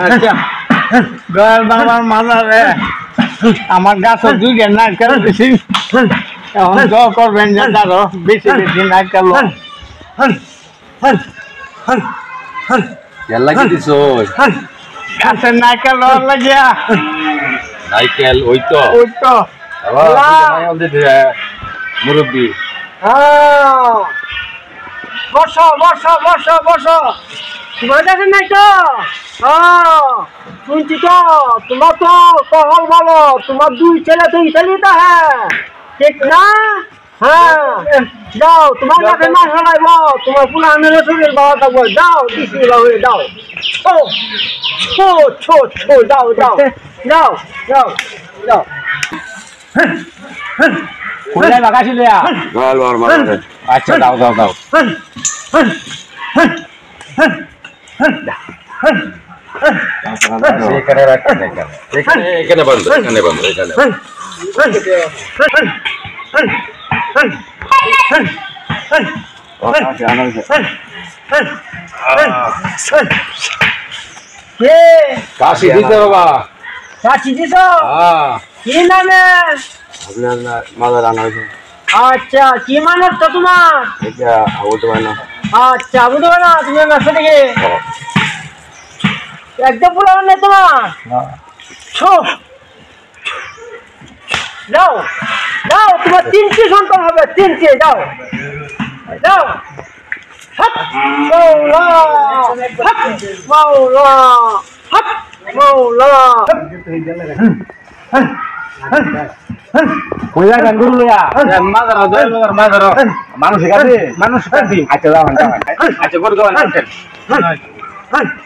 আচ্ছা গয়াল বাবার মাজারে আমার গাছের দুইটা নারকেল বেশি এখন জ করবেন যে আরো বেশি বেশি নারকেল লাগিয়ে দিছ গাছের নারকেল লাগিয়া নারকেল ওই তো মুরব্বী বসো বসো বসো বসো তোমার কাছে নাই তো শুনছি তো তোমার তো কহল ভালো তোমার দুই ছেলে তো হ্যাঁ ঠিক না হ্যাঁ যাও তোমার কাছে না সরাইব তোমার পুরানের শরীর বাবা থাকবো যাও দিছি হয়ে যাও ছো ছো ছো ছো যাও যাও যাও যাও যাও কোথায় লাগাছিলে আচ্ছা দাও দাও দাও এখানে রাখেন এখানে বন্ধ এখানে বন্ধ এখানে কাশি দিতে বাবা কাশি দিছ কি নামে আপনার মাদার আনা হয়েছে আচ্ছা কি মানুষ তো তোমার এটা আবুদ বানা আচ্ছা আবুদ বানা তুমি নাচতে দেখে একদম পুরো নেই তোমার যাও যাও তোমার তিনটি সন্তান হবে তিনটি যাও যাও মৌলা মৌলা মৌলা মানুষ আচ্ছা আচ্ছা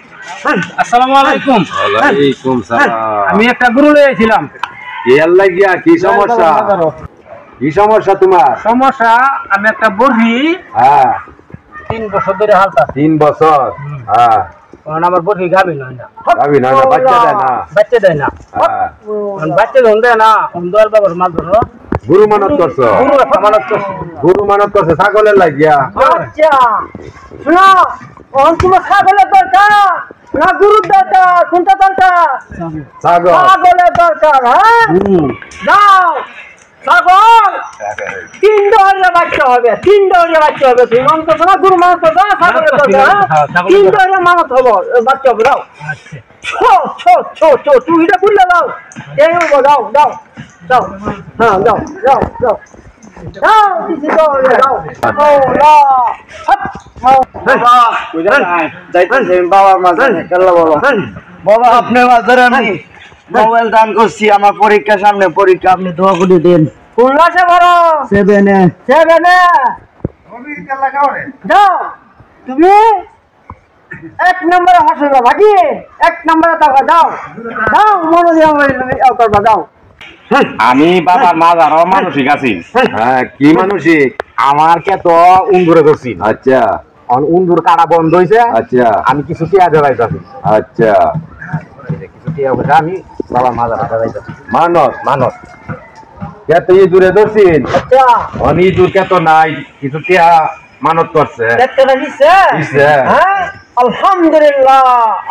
আসসালামু আলাইকুম ওয়ালাইকুম সালাম আমি একটা গরু লইছিলাম কি সমস্যা কি সমস্যা তোমার সমস্যা আমি একটা বড়ি হ্যাঁ 3 বছর ধরে হালতা 3 বছর হ্যাঁ আমার বড়ি গাবি না গাবি না বাচ্চা দেয় না হ্যাঁ বাচ্চা দেয় না দয়াল বাবার মাল ধরো গুরু মানত করছো গুরু মানত করছো ছাগলের লাগিয়া আচ্ছা শোনো তোমার ছাগলের দরকার না গরুর দরকার কোনটা দরকার ছাগলের দরকার হ্যাঁ যাও ছাগল 3 দরে বাচ্চা হবে 3 দরে বাচ্চা হবে তুমি মানত করছো না গরু মানত করছো না ছাগলের দরকার 3 দরে মানত হবে বাচ্চা হবে দাও আচ্ছা ছো ছো ছো ছো তুই এটা খুলে দাও এই দাও দাও দাও হ্যাঁ দাও দাও দাও দাও দিছি দাও মৌলা বাবার মাঝে বাবা আপনার মাঝে আমি মোবাইল দান করছি আমার পরীক্ষা সামনে পরীক্ষা আপনি দোয়া করে দেন কোন ক্লাসে পড়ো 7 যাও তুমি 1 নম্বরে হাসবে ভাগি 1 নম্বরে টাকা দাও দাও মনে দিয়ে করবা দাও আমি বাবার মাজার মানসিক আছি হ্যাঁ কি মানসিক আমার কে তো উন্দুরে করছি আচ্ছা উন্দুর কাটা বন্ধ হয়েছে আচ্ছা আমি কিছু টিয়া দেওয়াইছি আচ্ছা কিছু টিয়া আমি বাবার মাজার মানত কে তো ইঁদুরে ধরছিন আচ্ছা ইঁদুর কে তো নাই কিছু টিয়া মানত করছে হ্যাঁ আলহামদুলিল্লাহ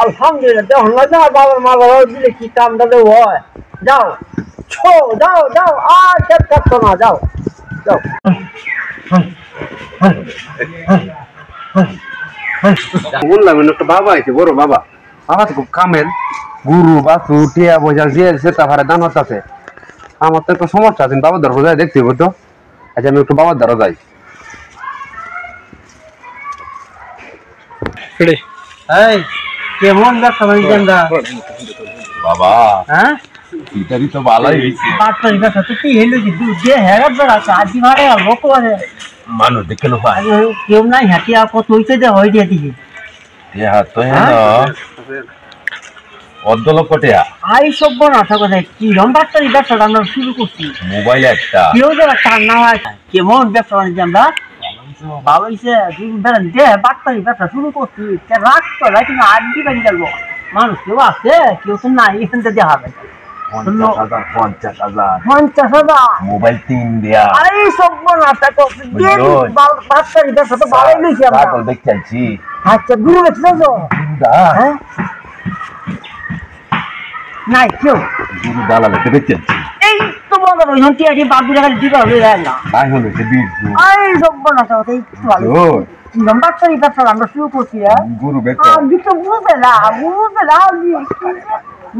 আলহামদুলিল্লাহ দেখুন না বাবার মাজার দিলে কি কাম দাদা হয় যাও ছো যাও যাও আর চেক করতো না যাও যাও বললাম একটা বাবা আছে বড় বাবা বাবা তো খুব কামেল গুরু বাসু টিয়া বোঝা যে সেটা ভাড়া দান হচ্ছে আমার তো একটা সমস্যা আছে বাবার ধরো যাই দেখতে হতো আচ্ছা আমি একটু বাবার ধরো যাই কেমন ব্যবসা বাবা হ্যাঁ ইতারি তো ভালোই হয়েছে মানুষ দেখে লো ভাই কেউ নাই হাতিয়া কত হয়েছে যে হয় দিয়ে দিবি অর্ধ লক্ষ টাকা আই সব না কথা কি লম্বাটারি ব্যবসাটা আমরা শুরু করছি মোবাইল একটা কেউ যারা তার না হয় কেমন ব্যবসা বাণিজ্য আমরা ভালো হয়েছে বাটপারি ব্যবসা শুরু করছি রাখতো কিন্তু 8 দিন বাড়ি যাবো মানুষ কেউ আছে কেউ তো নাই এখান থেকে দেখা যায় 50,000 50,000 50,000 মোবাইল 3 দেয়া আরে সব বনাটা তো দিন বাচ্চা এটা তো ভালোই লইছি আমরা পাগল দেখছি আচ্ছা গুরু দেখছো তো হ্যাঁ নাই কেউ গুরু দালালে দেখছি এই তো বলো ওই টিয়াটি বাবু টাকা দিবা হলো না নাই হলো সে বীরু আরে সব বনাটা তো একটু ভালো বাচ্চা এটা আমরা শুরু করছি গুরু আমি তো বুঝে না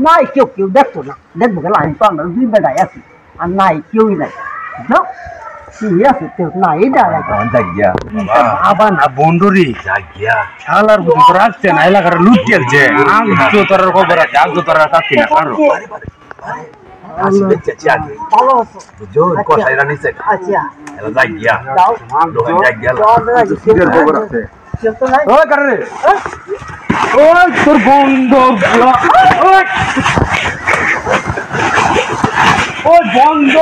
নাই কেউ দেখতো না দেখবো গেল আমি তো আমরা দুই বেড়াই আছি আর নাই কেউই নাই বুঝলো ঠিক আছে কেউ নাই জায়গা আবার না বন্ধুরি জায়গা শালার বুঝি তো রাখছে না এলাকার লুট চলছে আজ তো তোর খবর আছে আজ তো তোর কাছে না কারো আসি দেখছি আগে ভালো আছো বুঝো কোথায় নিছে আচ্ছা এলা জায়গা দাও জায়গা সিগার খবর আছে কেউ তো নাই ওই কারে ওই তোর বন্ধ ওই ওই বন্ধ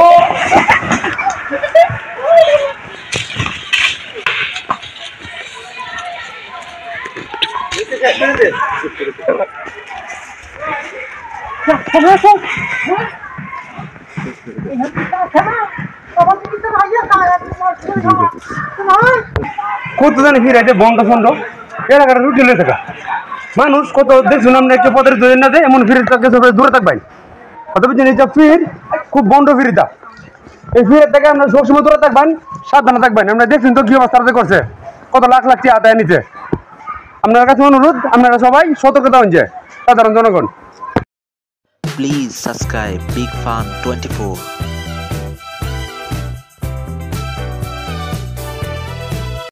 কত জানি ফিরাইতে বন্ধ ফন্ড এলাকার রুটি লয়ে থাকা মানুষ কত দেখুন আমরা একটু পদের দূরে না দেয় এমন ফিরে থাকে সবাই দূরে থাকবেন কত বুঝছেন এটা ফির খুব বন্ধ ফিরিতা এই ফিরের থেকে আমরা সবসময় দূরে থাকবেন সাবধানে থাকবেন আমরা দেখছেন তো কি অবস্থা করছে কত লাখ লাখ টাকা আদায় নিতে আপনার কাছে অনুরোধ আপনারা সবাই সতর্কতা হচ্ছে সাধারণ জনগণ Please subscribe Big Fan 24.